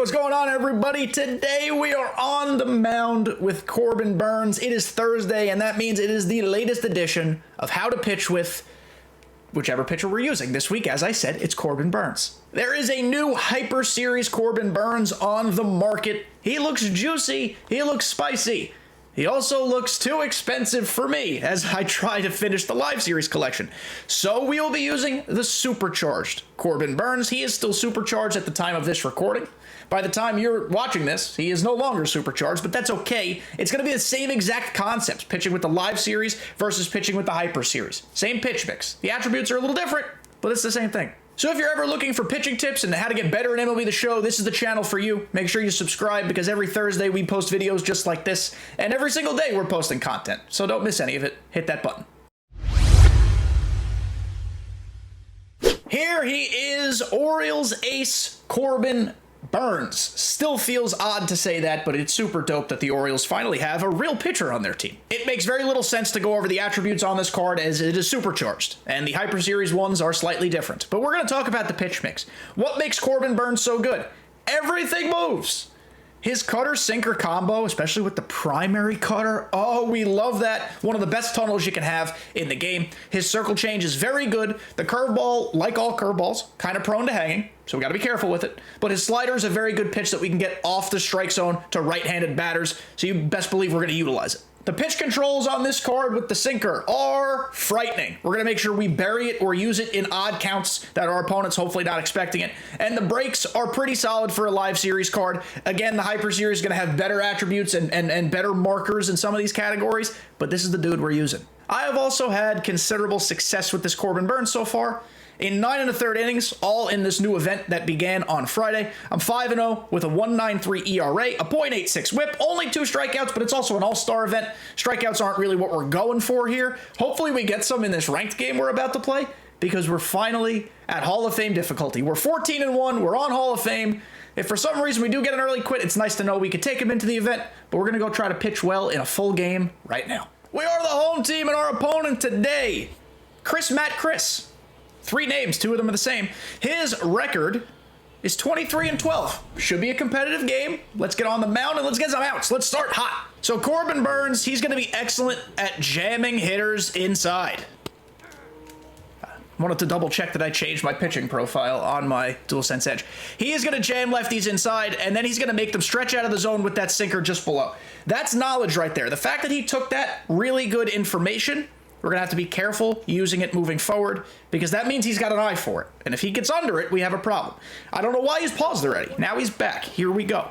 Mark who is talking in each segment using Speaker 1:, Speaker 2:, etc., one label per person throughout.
Speaker 1: What's going on, everybody? Today we are on the mound with Corbin Burns. It is Thursday, and that means it is the latest edition of How to Pitch with whichever pitcher we're using. This week, as I said, it's Corbin Burns. There is a new Hyper Series Corbin Burns on the market. He looks juicy. He looks spicy. He also looks too expensive for me as I try to finish the Live Series collection. So we will be using the supercharged Corbin Burns. He is still supercharged at the time of this recording. By the time you're watching this, he is no longer supercharged, but that's okay. It's going to be the same exact concepts, pitching with the Live Series versus pitching with the Hyper Series. Same pitch mix. The attributes are a little different, but it's the same thing. So if you're ever looking for pitching tips and how to get better in MLB The Show, this is the channel for you. Make sure you subscribe because every Thursday we post videos just like this, and every single day we're posting content. So don't miss any of it. Hit that button. Here he is, Orioles ace Corbin Burns. Still feels odd to say that, but it's super dope that the Orioles finally have a real pitcher on their team. It makes very little sense to go over the attributes on this card as it is supercharged, and the Hyper Series ones are slightly different. But we're going to talk about the pitch mix. What makes Corbin Burns so good? Everything moves. His cutter-sinker combo, especially with the primary cutter, oh, we love that. One of the best tunnels you can have in the game. His circle change is very good. The curveball, like all curveballs, kind of prone to hanging, so we got to be careful with it. But his slider is a very good pitch that we can get off the strike zone to right-handed batters, so you best believe we're going to utilize it. The pitch controls on this card with the sinker are frightening. We're going to make sure we bury it or use it in odd counts that our opponent's hopefully not expecting it. And the breaks are pretty solid for a Live Series card. Again, the Hyper Series is going to have better attributes and better markers in some of these categories, but this is the dude we're using. I have also had considerable success with this Corbin Burns so far. In 9 1/3 innings, all in this new event that began on Friday. I'm 5-0 with a 1.93 ERA, a .86 whip, only 2 strikeouts, but it's also an all-star event. Strikeouts aren't really what we're going for here. Hopefully we get some in this ranked game we're about to play because we're finally at Hall of Fame difficulty. We're 14-1, we're on Hall of Fame. If for some reason we do get an early quit, it's nice to know we could take him into the event, but we're going to go try to pitch well in a full game right now. We are the home team, and our opponent today, Chris. 3 names, 2 of them are the same. His record is 23-12. Should be a competitive game. Let's get on the mound and let's get some outs. Let's start hot. So Corbin Burns, he's going to be excellent at jamming hitters inside. I wanted to double check that I changed my pitching profile on my DualSense Edge. He is going to jam lefties inside, and then he's going to make them stretch out of the zone with that sinker just below. That's knowledge right there. The fact that he took that really good information, we're going to have to be careful using it moving forward because that means he's got an eye for it. And if he gets under it, we have a problem. I don't know why he's paused already. Now he's back. Here we go.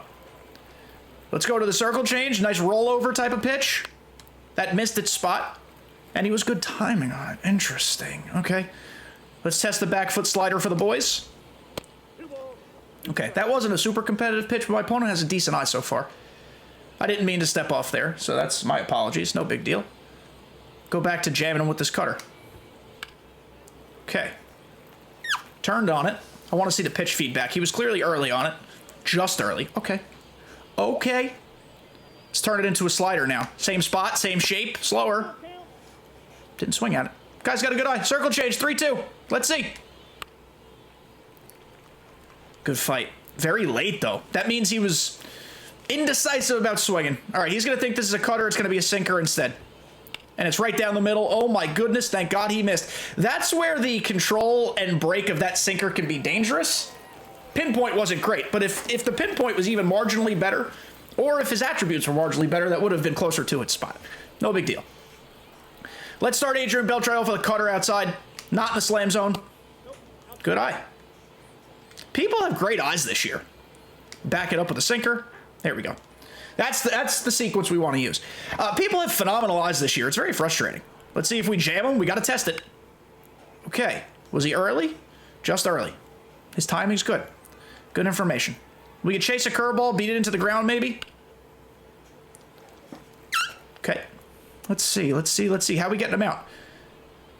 Speaker 1: Let's go to the circle change. Nice rollover type of pitch. That missed its spot. And he was good timing on it. Interesting. Okay. Let's test the back foot slider for the boys. Okay. That wasn't a super competitive pitch, but my opponent has a decent eye so far. I didn't mean to step off there, so that's my apologies. No big deal. Go back to jamming him with this cutter. Okay. Turned on it. I want to see the pitch feedback. He was clearly early on it. Just early. Okay. Okay. Let's turn it into a slider now. Same spot, same shape, slower. Didn't swing at it. Guy's got a good eye. Circle change, 3-2. Let's see. Good fight. Very late, though. That means he was indecisive about swinging. All right, he's going to think this is a cutter. It's going to be a sinker instead. And it's right down the middle. Oh my goodness, thank God he missed. That's where the control and break of that sinker can be dangerous. Pinpoint wasn't great, but if the pinpoint was even marginally better, or if his attributes were marginally better, that would have been closer to its spot. No big deal. Let's start Adrian Beltre for the cutter outside. Not in the slam zone. Good eye. People have great eyes this year. Back it up with a sinker. There we go. That's the sequence we want to use. People have phenomenal eyes this year. It's very frustrating. Let's see if we jam him. We got to test it. Okay. Was he early? Just early. His timing's good. Good information. We could chase a curveball, beat it into the ground maybe. Okay. Let's see. How we getting him out?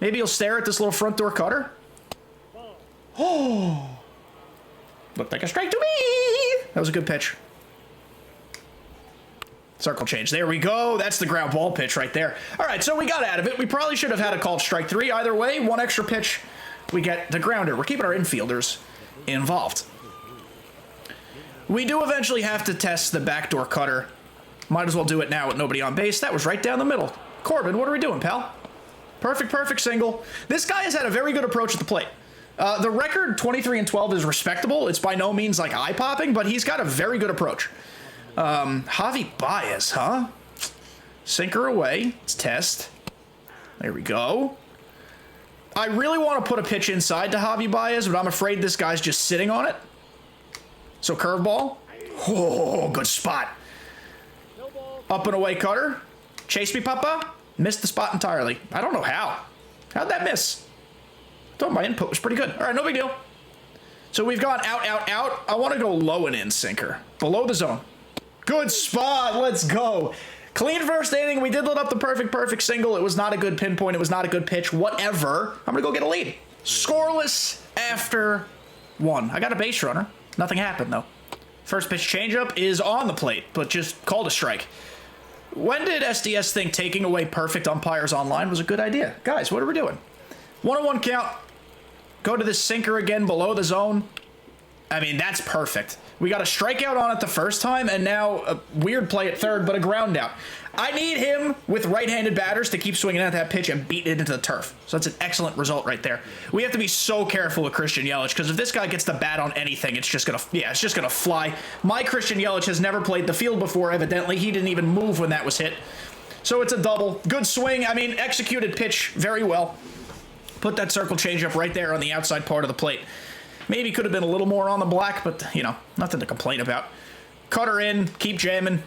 Speaker 1: Maybe he'll stare at this little front door cutter. Oh. Looked like a strike to me. That was a good pitch. Circle change. There we go. That's the ground ball pitch right there. All right, so we got out of it. We probably should have had a called strike 3. Either way, 1 extra pitch, we get the grounder. We're keeping our infielders involved. We do eventually have to test the backdoor cutter. Might as well do it now with nobody on base. That was right down the middle. Corbin, what are we doing, pal? Perfect single. This guy has had a very good approach at the plate. The record 23-12 is respectable. It's by no means like eye-popping, but he's got a very good approach. Javi Baez, huh? Sinker away. Let's test. There we go. I really want to put a pitch inside to Javi Baez, but I'm afraid this guy's just sitting on it. So curveball. Oh, good spot. Up and away cutter. Chase me, Papa. Missed the spot entirely. I don't know how. How'd that miss? I thought my input was pretty good. All right, no big deal. So we've gone out. I want to go low and in sinker. Below the zone. Good spot. Let's go. Clean first inning. We did let up the perfect single. It was not a good pinpoint. It was not a good pitch. Whatever. I'm going to go get a lead. Scoreless after 1. I got a base runner. Nothing happened, though. First pitch changeup is on the plate, but just called a strike. When did SDS think taking away perfect umpires online was a good idea? Guys, what are we doing? 1-1 count. Go to the sinker again below the zone. I mean, that's perfect. We got a strikeout on it the first time, and now a weird play at third, but a ground out. I need him with right-handed batters to keep swinging at that pitch and beat it into the turf. So that's an excellent result right there. We have to be so careful with Christian Yelich, because if this guy gets the bat on anything, it's just gonna fly. My Christian Yelich has never played the field before, evidently. He didn't even move when that was hit. So it's a double. Good swing. I mean, executed pitch very well. Put that circle changeup right there on the outside part of the plate. Maybe could have been a little more on the black, but, you know, nothing to complain about. Cutter in, keep jamming.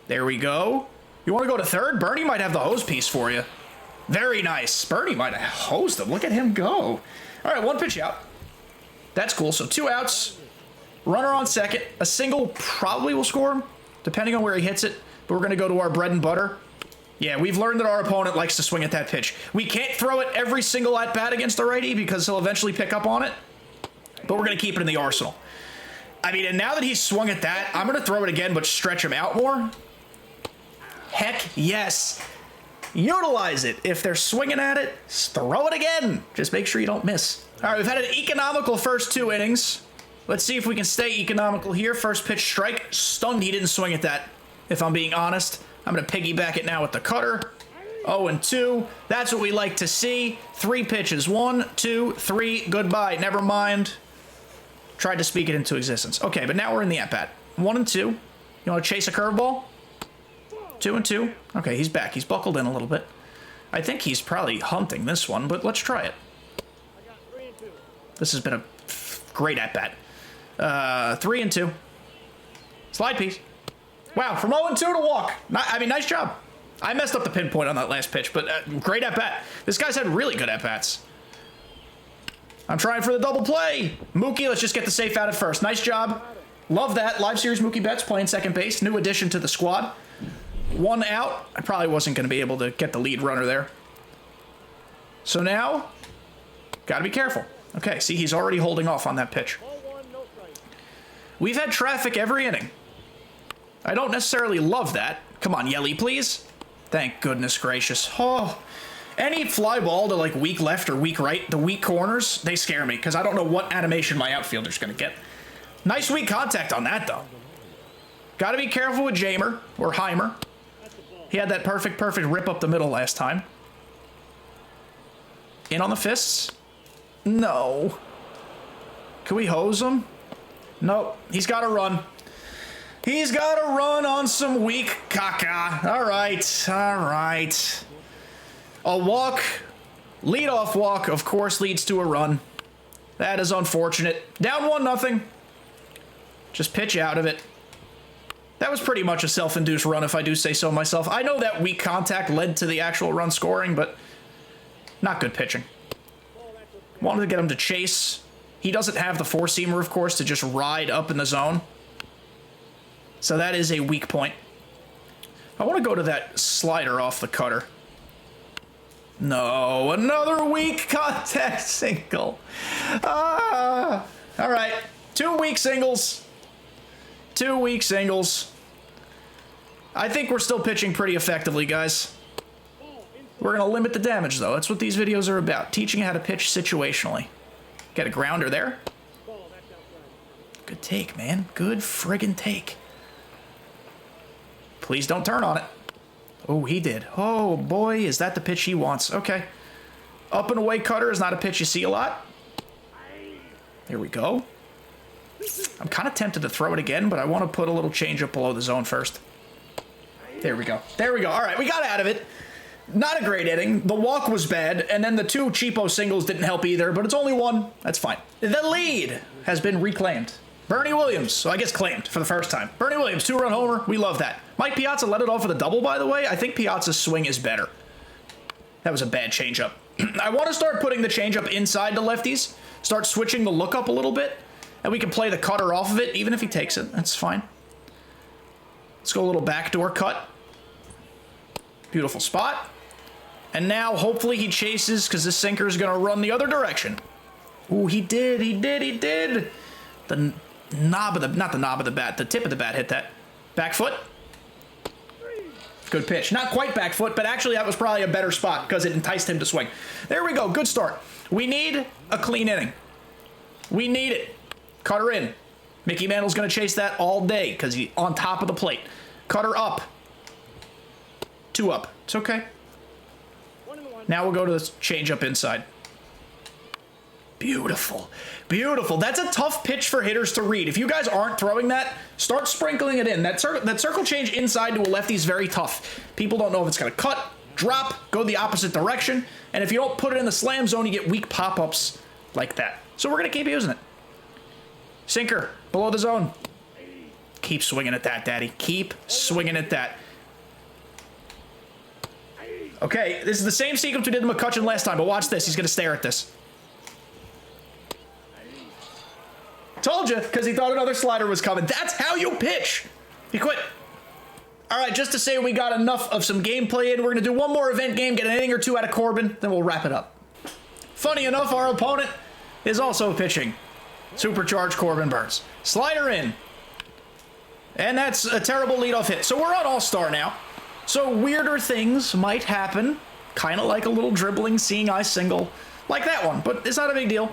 Speaker 1: There we go. You want to go to third? Bernie might have the hose piece for you. Very nice. Bernie might have hosed him. Look at him go. All right, 1 pitch out. That's cool. So 2 outs. Runner on second. A single probably will score, depending on where he hits it. But we're going to go to our bread and butter. Yeah, we've learned that our opponent likes to swing at that pitch. We can't throw it every single at-bat against the righty because he'll eventually pick up on it. But we're going to keep it in the arsenal. I mean, and now that he's swung at that, I'm going to throw it again, but stretch him out more. Heck yes. Utilize it. If they're swinging at it, throw it again. Just make sure you don't miss. All right, we've had an economical first 2 innings. Let's see if we can stay economical here. First pitch strike. Stunned he didn't swing at that, if I'm being honest. I'm going to piggyback it now with the cutter. 0-2. That's what we like to see. 3 pitches. 1, 2, 3. Goodbye. Never mind. Tried to speak it into existence. Okay, but now we're in the at-bat. 1-2. You want to chase a curveball? 2-2. Okay, he's back. He's buckled in a little bit. I think he's probably hunting this one, but let's try it. This has been a great at-bat. 3-2. Slide piece. Wow, from 0-2 to walk. I mean, nice job. I messed up the pinpoint on that last pitch, but great at-bat. This guy's had really good at-bats. I'm trying for the double play. Mookie, let's just get the safe out at first. Nice job. Love that. Live series Mookie Betts playing second base. New addition to the squad. 1 out. I probably wasn't going to be able to get the lead runner there. So now, got to be careful. Okay, see, he's already holding off on that pitch. We've had traffic every inning. I don't necessarily love that. Come on, Yelly, please. Thank goodness gracious. Oh, any fly ball to like weak left or weak right, the weak corners, they scare me because I don't know what animation my outfielder's going to get. Nice weak contact on that, though. Got to be careful with Jamer or Heimer. He had that perfect rip up the middle last time. In on the fists. No. Can we hose him? Nope. He's got to run. He's got to run on some weak caca. All right. A walk, leadoff walk, of course, leads to a run. That is unfortunate. Down 1-0. Just pitch out of it. That was pretty much a self-induced run, if I do say so myself. I know that weak contact led to the actual run scoring, but not good pitching. Wanted to get him to chase. He doesn't have the four-seamer, of course, to just ride up in the zone. So that is a weak point. I want to go to that slider off the cutter. No, another weak contact single. All right, 2 weak singles. 2 weak singles. I think we're still pitching pretty effectively, guys. We're going to limit the damage, though. That's what these videos are about, teaching how to pitch situationally. Get a grounder there. Good take, man. Good friggin' take. Please don't turn on it. Oh, he did. Oh, boy, is that the pitch he wants. Okay. Up and away cutter is not a pitch you see a lot. Here we go. I'm kind of tempted to throw it again, but I want to put a little changeup below the zone first. There we go. There we go. All right, we got out of it. Not a great inning. The walk was bad, and then the two cheapo singles didn't help either, but it's only one. That's fine. The lead has been reclaimed. Bernie Williams, so I guess claimed for the first time. Bernie Williams, 2-run homer. We love that. Mike Piazza let it off with a double, by the way. I think Piazza's swing is better. That was a bad changeup. I want to start putting the changeup inside the lefties, start switching the look up a little bit, and we can play the cutter off of it, even if he takes it. That's fine. Let's go a little backdoor cut. Beautiful spot. And now, hopefully, he chases, because this sinker is going to run the other direction. Ooh, he did. The knob of the, not the knob of the bat, the tip of the bat hit that. Back foot. Good pitch. Not quite back foot, but actually that was probably a better spot because it enticed him to swing. There we go. Good start. We need a clean inning. We need it. Cutter in. Mickey Mantle's going to chase that all day because he's on top of the plate. Cutter up. 2 up. It's okay. Now we'll go to this changeup inside. Beautiful. Beautiful. That's a tough pitch for hitters to read. If you guys aren't throwing that, start sprinkling it in. That circle change inside to a lefty is very tough. People don't know if it's going to cut, drop, go the opposite direction. And if you don't put it in the slam zone, you get weak pop-ups like that. So we're going to keep using it. Sinker, below the zone. Keep swinging at that, Daddy. Keep swinging at that. Okay, this is the same sequence we did to McCutchen last time, but watch this. He's going to stare at this. Told you, because he thought another slider was coming. That's how you pitch. He quit. All right, just to say we got enough of some gameplay in, we're going to do one more event game, get an inning or two out of Corbin, then we'll wrap it up. Funny enough, our opponent is also pitching. Supercharged Corbin Burns. Slider in. And that's a terrible leadoff hit. So we're on All-Star now. So weirder things might happen, kind of like a little dribbling, seeing eye single, like that one, but it's not a big deal.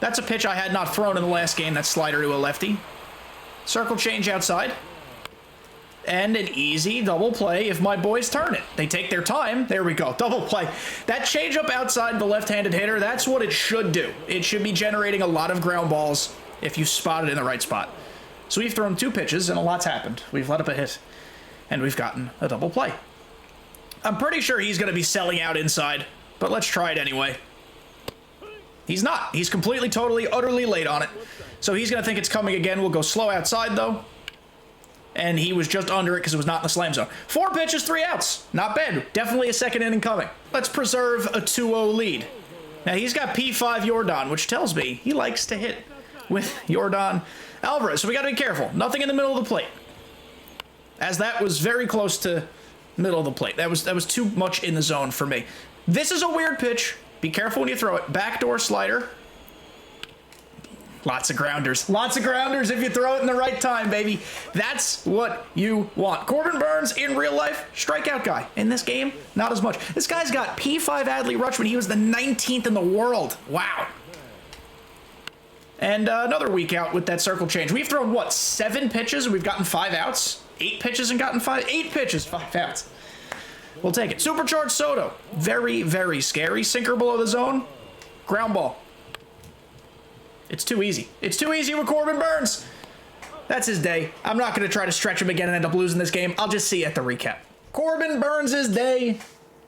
Speaker 1: That's a pitch I had not thrown in the last game, that slider to a lefty. Circle change outside. And an easy double play if my boys turn it. They take their time. There we go, double play. That change up outside the left-handed hitter, that's what it should do. It should be generating a lot of ground balls if you spot it in the right spot. So we've thrown 2 pitches and a lot's happened. We've let up a hit. And we've gotten a double play. I'm pretty sure he's going to be selling out inside, but let's try it anyway. He's not. He's completely, totally, utterly late on it. So he's going to think it's coming again. We'll go slow outside, though. And he was just under it because it was not in the slam zone. 4 pitches, 3 outs. Not bad. Definitely a second inning coming. Let's preserve a 2-0 lead. Now, he's got P5 Yordan, which tells me he likes to hit with Yordan Alvarez. So we got to be careful. Nothing in the middle of the plate. As that was very close to middle of the plate. That was too much in the zone for me. This is a weird pitch. Be careful when you throw it. Backdoor slider. Lots of grounders. Lots of grounders if you throw it in the right time, baby. That's what you want. Corbin Burns, in real life, strikeout guy. In this game, not as much. This guy's got P5 Adley Rutschman. He was the 19th in the world. Wow. And another week out with that circle change. We've thrown, what, 7 pitches and we've gotten 5 outs? 8 pitches and gotten 5? 8 pitches, 5 outs. We'll take it. Supercharged Soto. Very, very scary. Sinker below the zone. Ground ball. It's too easy. It's too easy with Corbin Burns. That's his day. I'm not going to try to stretch him again and end up losing this game. I'll just see you at the recap. Corbin Burns' day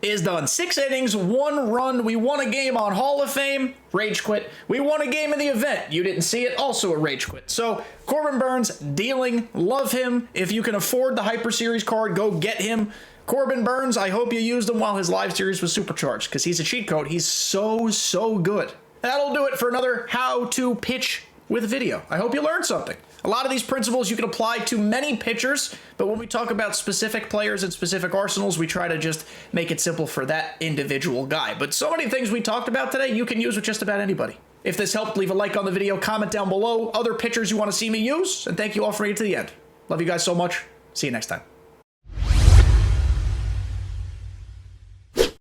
Speaker 1: is done. 6 innings, 1 run. We won a game on Hall of Fame. Rage quit. We won a game in the event. You didn't see it. Also a rage quit. So Corbin Burns, dealing. Love him. If you can afford the Hyper Series card, go get him. Corbin Burns, I hope you used him while his live series was supercharged because he's a cheat code. He's so good. That'll do it for another how to pitch with video. I hope you learned something. A lot of these principles you can apply to many pitchers, but when we talk about specific players and specific arsenals, we try to just make it simple for that individual guy. But so many things we talked about today, you can use with just about anybody. If this helped, leave a like on the video, comment down below other pitchers you want to see me use, and thank you all for making it to the end. Love you guys so much. See you next time.